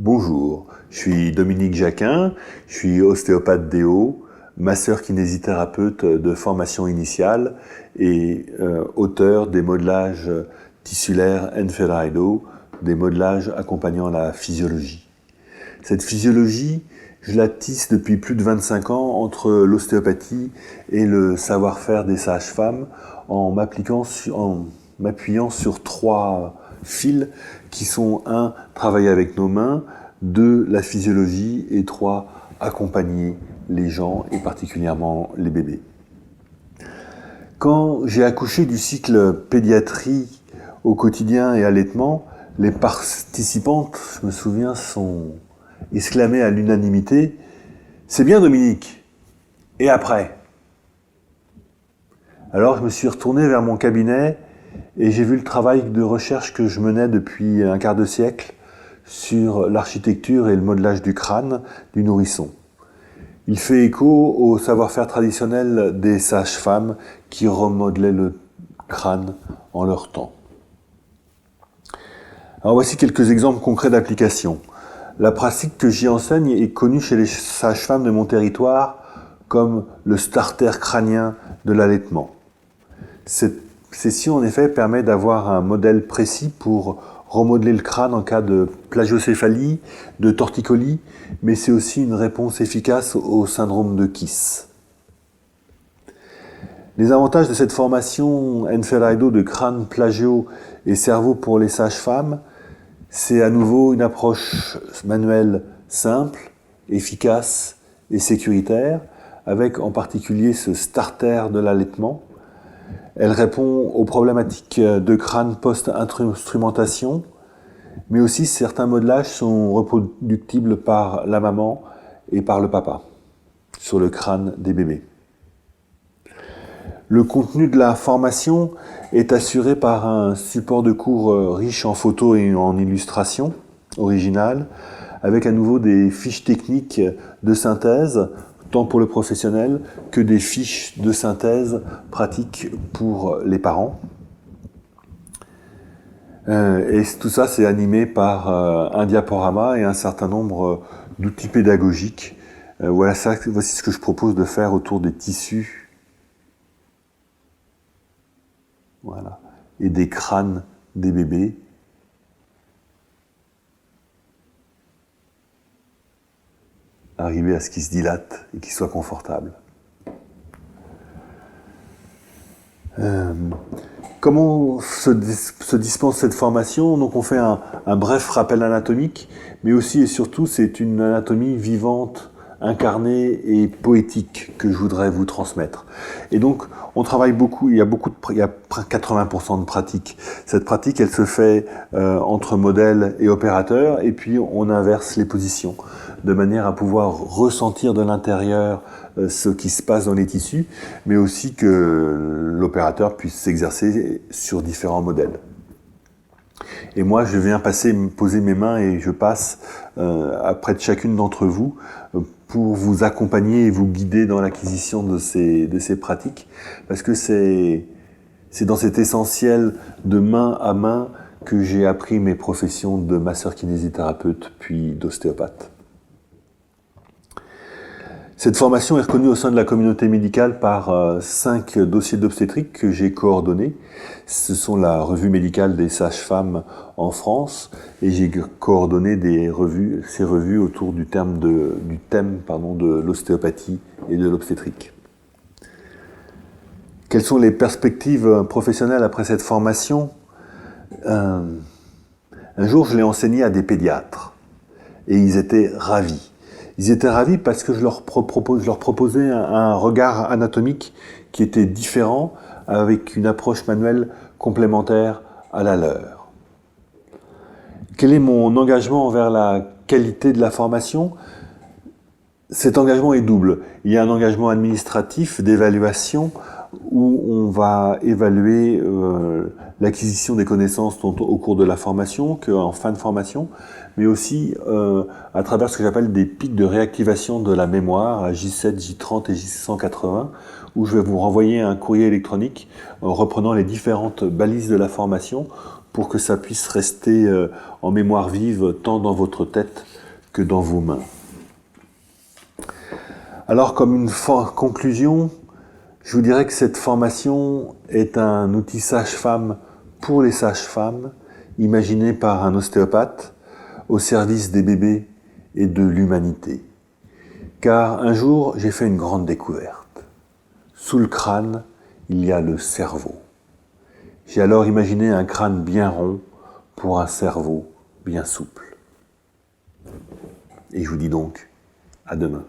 Bonjour, je suis Dominique Jacquin, je suis ostéopathe déo, masseur kinésithérapeute de formation initiale et auteur des modelages tissulaires Enferaido, des modelages accompagnant la physiologie. Cette physiologie, je la tisse depuis plus de 25 ans entre l'ostéopathie et le savoir-faire des sages-femmes en m'appuyant sur trois fils qui sont 1. Travailler avec nos mains, 2. La physiologie et 3. Accompagner les gens et particulièrement les bébés. Quand j'ai accouché du cycle pédiatrie au quotidien et allaitement, les participantes, je me souviens, sont exclamées à l'unanimité « C'est bien Dominique, et après ?» Alors je me suis retourné vers mon cabinet et j'ai vu le travail de recherche que je menais depuis un quart de siècle sur l'architecture et le modelage du crâne du nourrisson. Il fait écho au savoir-faire traditionnel des sages-femmes qui remodelaient le crâne en leur temps. Alors voici quelques exemples concrets d'application. La pratique que j'y enseigne est connue chez les sages-femmes de mon territoire comme le starter crânien de l'allaitement. Cette session, en effet, permet d'avoir un modèle précis pour remodeler le crâne en cas de plagiocéphalie, de torticolis, mais c'est aussi une réponse efficace au syndrome de Kiss. Les avantages de cette formation Enferaido de crâne, plagio et cerveau pour les sages-femmes, c'est à nouveau une approche manuelle simple, efficace et sécuritaire, avec en particulier ce starter de l'allaitement. Elle répond aux problématiques de crâne post-instrumentation, mais aussi certains modelages sont reproductibles par la maman et par le papa sur le crâne des bébés. Le contenu de la formation est assuré par un support de cours riche en photos et en illustrations originales, avec à nouveau des fiches techniques de synthèse, tant pour le professionnel que des fiches de synthèse pratiques pour les parents. Et tout ça, c'est animé par un diaporama et un certain nombre d'outils pédagogiques. Voici ce que je propose de faire autour des tissus. Voilà. Et des crânes des bébés. Arriver à ce qu'ils se dilatent et qu'ils soient confortables. Comment se dispense cette formation? Donc on fait un bref rappel anatomique, mais aussi et surtout c'est une anatomie vivante, incarnée et poétique que je voudrais vous transmettre. Et donc on travaille beaucoup, il y a 80% de pratique. Cette pratique, elle se fait entre modèle et opérateur, et puis on inverse les positions, de manière à pouvoir ressentir de l'intérieur ce qui se passe dans les tissus, mais aussi que l'opérateur puisse s'exercer sur différents modèles. Et moi, je viens poser mes mains et je passe près de chacune d'entre vous pour vous accompagner et vous guider dans l'acquisition de ces pratiques, parce que c'est dans cet essentiel de main à main que j'ai appris mes professions de masseur kinésithérapeute puis d'ostéopathe. Cette formation est reconnue au sein de la communauté médicale par 5 dossiers d'obstétrique que j'ai coordonnés. Ce sont la revue médicale des sages-femmes en France et j'ai coordonné ces revues autour du thème de l'ostéopathie et de l'obstétrique. Quelles sont les perspectives professionnelles après cette formation? Un jour, je l'ai enseignée à des pédiatres et ils étaient ravis. Ils étaient ravis parce que je leur proposais un regard anatomique qui était différent, avec une approche manuelle complémentaire à la leur. Quel est mon engagement envers la qualité de la formation? Cet engagement est double. Il y a un engagement administratif d'évaluation où on va évaluer l'acquisition des connaissances tant au cours de la formation qu'en fin de formation, mais aussi à travers ce que j'appelle des pics de réactivation de la mémoire à J7, J30 et J180, où je vais vous renvoyer un courrier électronique reprenant les différentes balises de la formation pour que ça puisse rester en mémoire vive tant dans votre tête que dans vos mains. Alors, comme une conclusion, je vous dirais que cette formation est un outil sage-femme pour les sages-femmes, imaginé par un ostéopathe au service des bébés et de l'humanité. Car un jour, j'ai fait une grande découverte. Sous le crâne, il y a le cerveau. J'ai alors imaginé un crâne bien rond pour un cerveau bien souple. Et je vous dis donc, à demain.